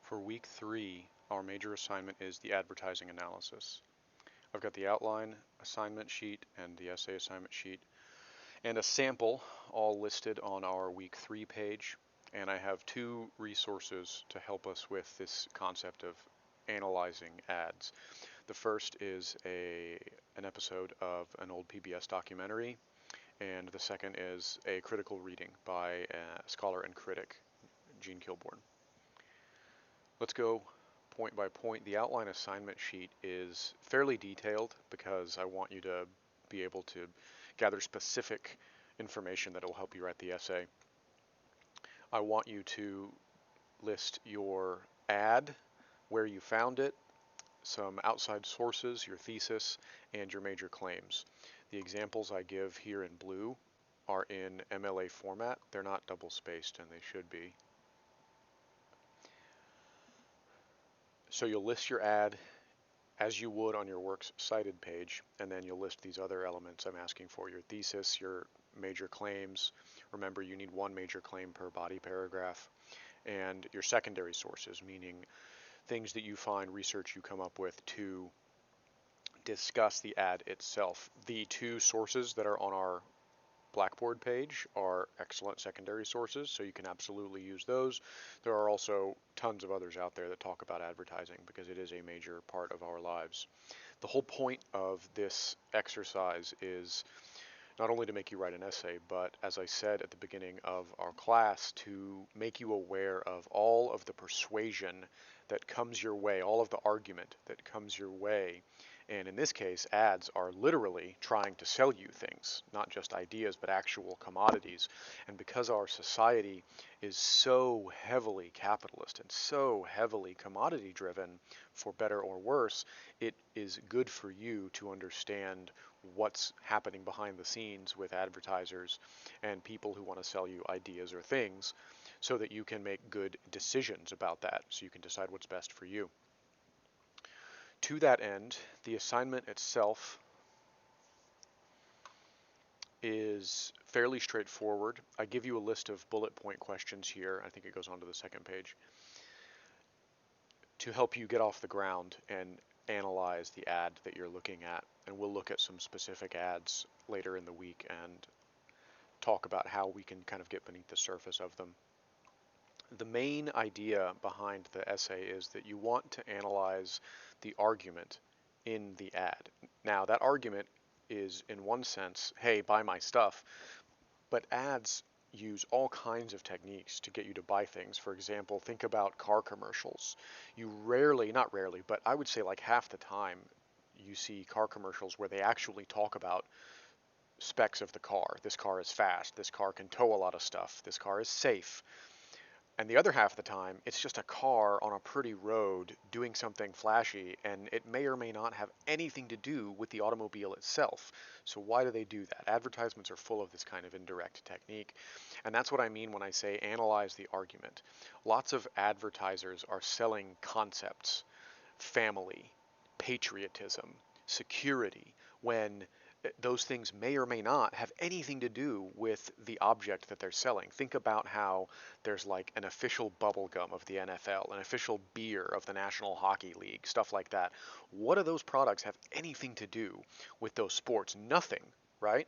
For week 3, our major assignment is the advertising analysis. I've got the outline assignment sheet and the essay assignment sheet and a sample all listed on our week 3 page. And I have 2 resources to help us with this concept of analyzing ads. The first is an episode of an old PBS documentary, and the second is a critical reading by a scholar and critic, Gene Kilborn. Let's go point by point. The outline assignment sheet is fairly detailed because I want you to be able to gather specific information that will help you write the essay. I want you to list your ad, where you found it, some outside sources, your thesis, and your major claims. The examples I give here in blue are in MLA format. They're not double-spaced, and they should be. So you'll list your ad as you would on your works cited page, and then you'll list these other elements I'm asking for: your thesis, your major claims. Remember, you need one major claim per body paragraph, and your secondary sources, meaning things that you find, research you come up with to discuss the ad itself. The 2 sources that are on our Blackboard page are excellent secondary sources, so you can absolutely use those. There are also tons of others out there that talk about advertising because it is a major part of our lives. The whole point of this exercise is not only to make you write an essay, but as I said at the beginning of our class, to make you aware of all of the persuasion that comes your way, all of the argument that comes your way. And in this case, ads are literally trying to sell you things, not just ideas, but actual commodities. And because our society is so heavily capitalist and so heavily commodity driven, for better or worse, it is good for you to understand what's happening behind the scenes with advertisers and people who want to sell you ideas or things, so that you can make good decisions about that, so you can decide what's best for you. To that end, the assignment itself is fairly straightforward. I give you a list of bullet point questions here. I think it goes on to the second page, to help you get off the ground and analyze the ad that you're looking at. And we'll look at some specific ads later in the week and talk about how we can kind of get beneath the surface of them. The main idea behind the essay is that you want to analyze the argument in the ad. Now, that argument is, in one sense, hey, buy my stuff, but ads use all kinds of techniques to get you to buy things. For example, think about car commercials. You rarely, not rarely, but I would say like half the time, you see car commercials where they actually talk about specs of the car. This car is fast, this car can tow a lot of stuff, this car is safe. And the other half of the time, it's just a car on a pretty road doing something flashy, and it may or may not have anything to do with the automobile itself. So why do they do that? Advertisements are full of this kind of indirect technique. And that's what I mean when I say analyze the argument. Lots of advertisers are selling concepts: family, patriotism, security, when those things may or may not have anything to do with the object that they're selling. Think about how there's like an official bubble gum of the NFL, an official beer of the National Hockey League, stuff like that. What do those products have anything to do with those sports? Nothing, right?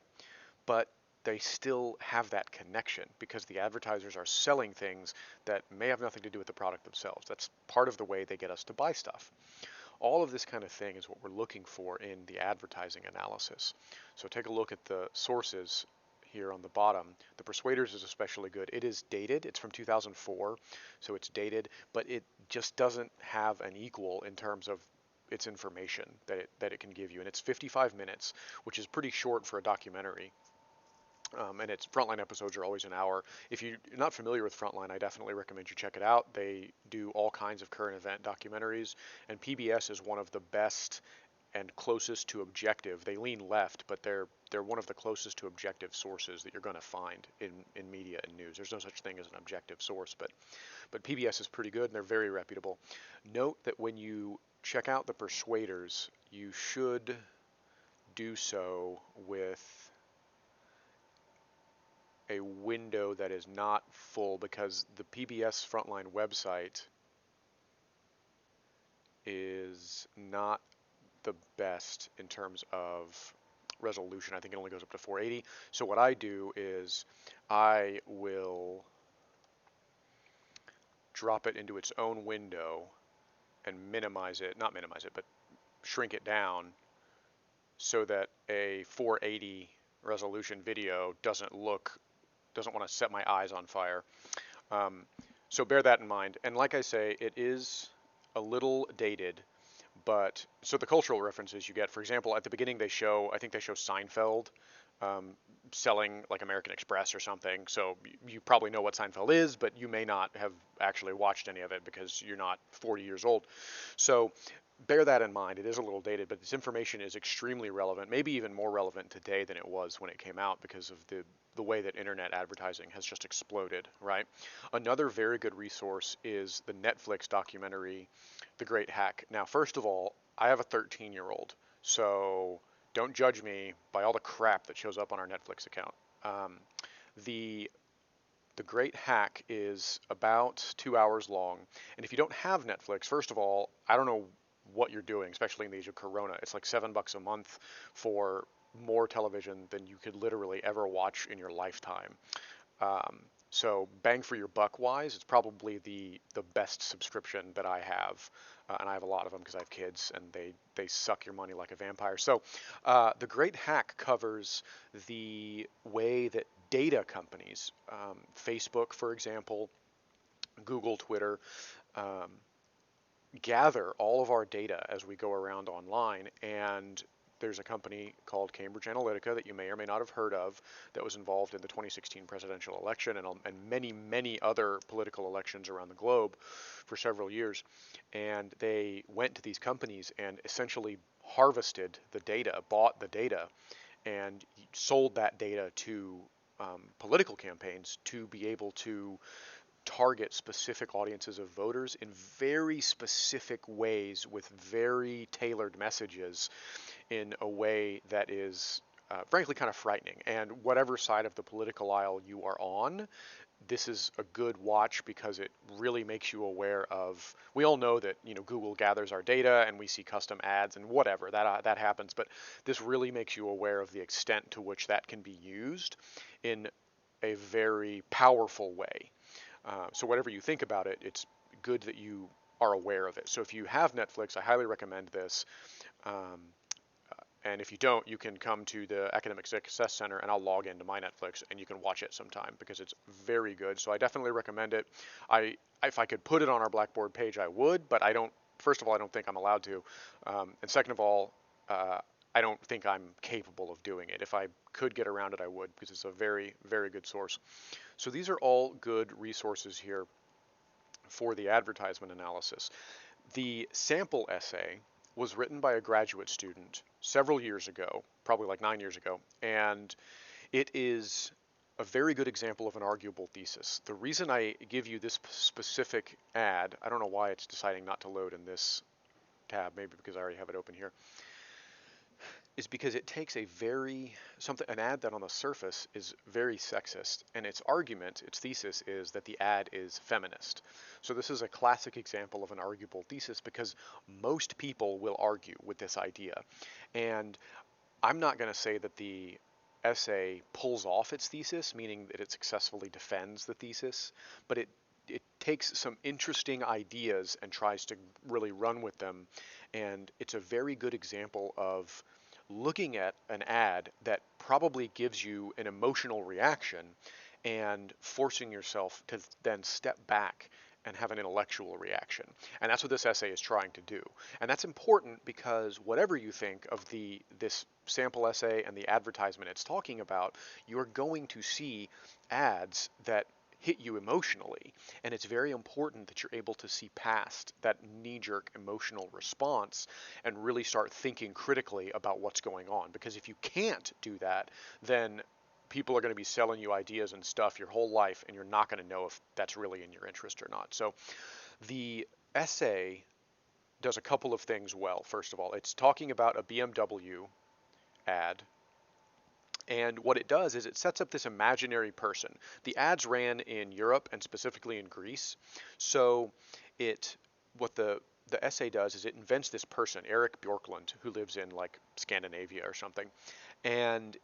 But they still have that connection because the advertisers are selling things that may have nothing to do with the product themselves. That's part of the way they get us to buy stuff. All of this kind of thing is what we're looking for in the advertising analysis. So take a look at the sources here on the bottom. The Persuaders is especially good. It is dated. It's from 2004, so it's dated, but it just doesn't have an equal in terms of its information that it can give you. And it's 55 minutes, which is pretty short for a documentary. And its Frontline episodes are always an hour. If you're not familiar with Frontline, I definitely recommend you check it out. They do all kinds of current event documentaries, and PBS is one of the best and closest to objective. They lean left, but they're one of the closest to objective sources that you're going to find in media and news. There's no such thing as an objective source, but PBS is pretty good, and they're very reputable. Note that when you check out the Persuaders, you should do so with a window that is not full, because the PBS Frontline website is not the best in terms of resolution. I think it only goes up to 480. So what I do is I will drop it into its own window and minimize it, not minimize it, but shrink it down so that a 480 resolution video doesn't want to set my eyes on fire. So bear that in mind. And like I say, it is a little dated, but so the cultural references you get, for example, at the beginning I think they show Seinfeld selling like American Express or something. So you probably know what Seinfeld is, but you may not have actually watched any of it because you're not 40 years old. So bear that in mind. It is a little dated, but this information is extremely relevant, maybe even more relevant today than it was when it came out because of the way that internet advertising has just exploded, right? Another very good resource is the Netflix documentary, The Great Hack. Now, first of all, I have a 13-year-old, so don't judge me by all the crap that shows up on our Netflix account. The the Great Hack is about 2 hours long. And if you don't have Netflix, first of all, I don't know what you're doing, especially in the age of Corona. It's like $7 a month for more television than you could literally ever watch in your lifetime. So bang for your buck wise, it's probably the best subscription that I have. And I have a lot of them because I have kids and they suck your money like a vampire. So the Great Hack covers the way that data companies, Facebook, for example, Google, Twitter, um, gather all of our data as we go around online. And there's a company called Cambridge Analytica that you may or may not have heard of that was involved in the 2016 presidential election and many, many other political elections around the globe for several years. And they went to these companies and essentially harvested the data, bought the data, and sold that data to political campaigns to be able to target specific audiences of voters in very specific ways with very tailored messages in a way that is frankly kind of frightening. And whatever side of the political aisle you are on, this is a good watch because it really makes you aware of. We all know that Google gathers our data and we see custom ads and whatever that happens, but this really makes you aware of the extent to which that can be used in a very powerful way. So whatever you think about it, it's good that you are aware of it. So if you have Netflix, I highly recommend this. And if you don't, you can come to the Academic Success Center and I'll log into my Netflix and you can watch it sometime because it's very good. So I definitely recommend it. If I could put it on our Blackboard page, I would, but I don't. First of all, I don't think I'm allowed to. And second of all, I don't think I'm capable of doing it. If I could get around it, I would because it's a very, very good source. So these are all good resources here for the advertisement analysis. The sample essay was written by a graduate student several years ago, probably like 9 years ago, and it is a very good example of an arguable thesis. The reason I give you this specific ad, I don't know why it's deciding not to load in this tab, maybe because I already have it open here, is because it takes an ad that on the surface is very sexist, and its thesis is that the ad is feminist. So this is a classic example of an arguable thesis because most people will argue with this idea. And I'm not going to say that the essay pulls off its thesis, meaning that it successfully defends the thesis, but it takes some interesting ideas and tries to really run with them. And it's a very good example of looking at an ad that probably gives you an emotional reaction and forcing yourself to then step back and have an intellectual reaction. And that's what this essay is trying to do. And that's important because whatever you think of this sample essay and the advertisement it's talking about, you're going to see ads that hit you emotionally. And it's very important that you're able to see past that knee-jerk emotional response and really start thinking critically about what's going on. Because if you can't do that, then people are going to be selling you ideas and stuff your whole life, and you're not going to know if that's really in your interest or not. So the essay does a couple of things well. First of all, it's talking about a BMW ad. And what it does is it sets up this imaginary person. The ads ran in Europe and specifically in Greece. So what the the essay does is it invents this person, Eric Bjorklund, who lives in like Scandinavia or something, and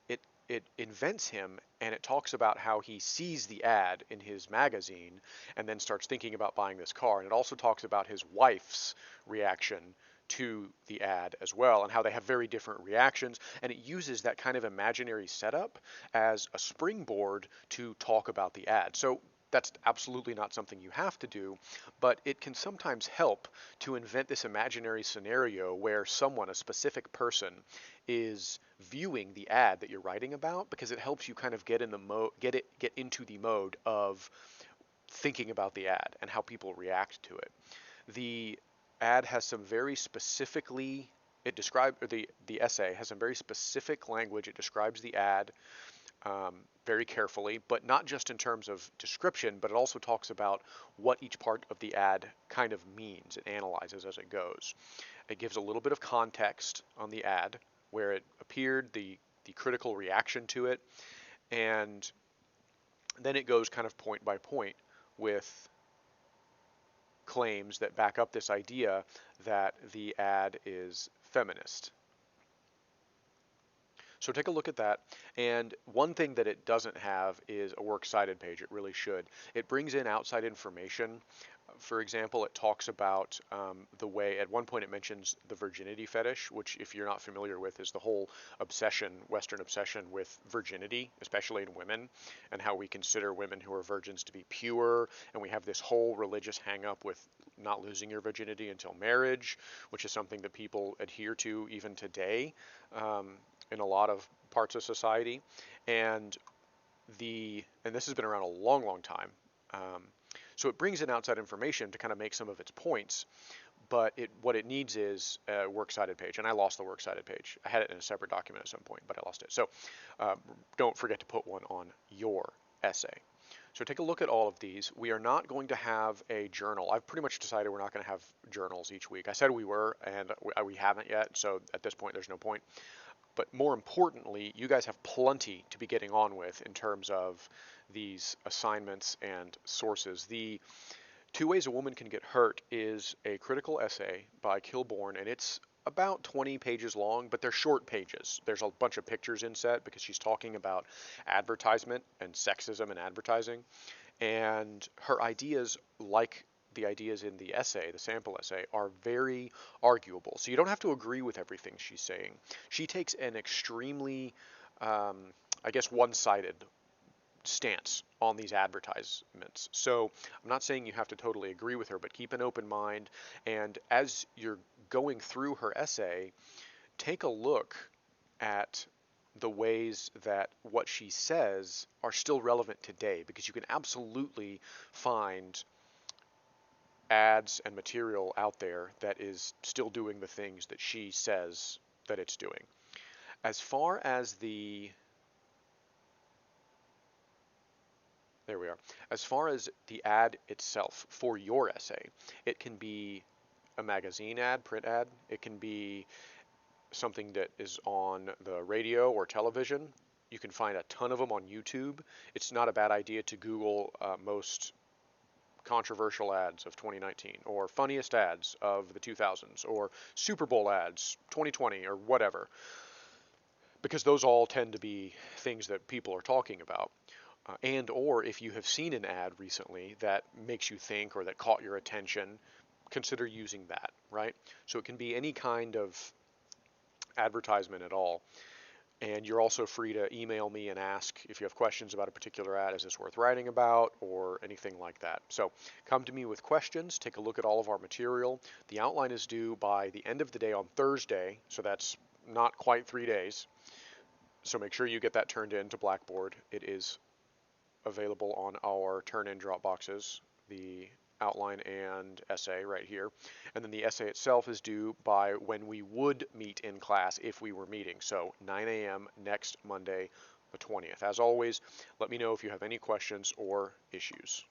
it invents him, and it talks about how he sees the ad in his magazine and then starts thinking about buying this car. And it also talks about his wife's reaction to the ad as well, and how they have very different reactions. And it uses that kind of imaginary setup as a springboard to talk about the ad. So that's absolutely not something you have to do, but it can sometimes help to invent this imaginary scenario where someone, a specific person, is viewing the ad that you're writing about, because it helps you kind of get in the get into the mode of thinking about the ad and how people react to it. The ad has some very specifically it describes the essay has some very specific language. It describes the ad very carefully, but not just in terms of description, but it also talks about what each part of the ad kind of means. It analyzes as it goes. It gives a little bit of context on the ad, where it appeared, the critical reaction to it, and then it goes kind of point by point with claims that back up this idea that the ad is feminist. So take a look at that. And one thing that it doesn't have is a works cited page. It really should. It brings in outside information. For example, it talks about the way, at one point it mentions the virginity fetish, which, if you're not familiar with, is the whole obsession, Western obsession with virginity, especially in women, and how we consider women who are virgins to be pure. And we have this whole religious hang up with not losing your virginity until marriage, which is something that people adhere to even today in a lot of parts of society. And this has been around a long, long time. So it brings in outside information to kind of make some of its points, but what it needs is a works cited page, and I lost the works cited page. I had it in a separate document at some point, but I lost it. So don't forget to put one on your essay. So take a look at all of these. We are not going to have a journal. I've pretty much decided we're not going to have journals each week. I said we were, and we haven't yet, so at this point there's no point. But more importantly, you guys have plenty to be getting on with in terms of these assignments and sources. The 2 Ways a Woman Can Get Hurt is a critical essay by Kilborn, and it's about 20 pages long, but they're short pages. There's a bunch of pictures inset because she's talking about advertisement and sexism in advertising. And her ideas, like the ideas in the essay, the sample essay, are very arguable. So you don't have to agree with everything she's saying. She takes an extremely, I guess, one-sided stance on these advertisements. So I'm not saying you have to totally agree with her, but keep an open mind. And as you're going through her essay, take a look at the ways that what she says are still relevant today, because you can absolutely find ads and material out there that is still doing the things that she says that it's doing. As far as there we are. As far as the ad itself for your essay, it can be a magazine ad, print ad. It can be something that is on the radio or television. You can find a ton of them on YouTube. It's not a bad idea to Google most controversial ads of 2019, or funniest ads of the 2000s, or Super Bowl ads 2020, or whatever, because those all tend to be things that people are talking about. And or if you have seen an ad recently that makes you think or that caught your attention, consider using that, right? So it can be any kind of advertisement at all. And you're also free to email me and ask if you have questions about a particular ad, is this worth writing about, or anything like that. So come to me with questions, take a look at all of our material. The outline is due by the end of the day on Thursday, so that's not quite 3 days. So make sure you get that turned in to Blackboard. It is available on our turn-in drop boxes, the outline and essay right here. And then the essay itself is due by when we would meet in class if we were meeting. So 9 a.m. next Monday, the 20th. As always, let me know if you have any questions or issues.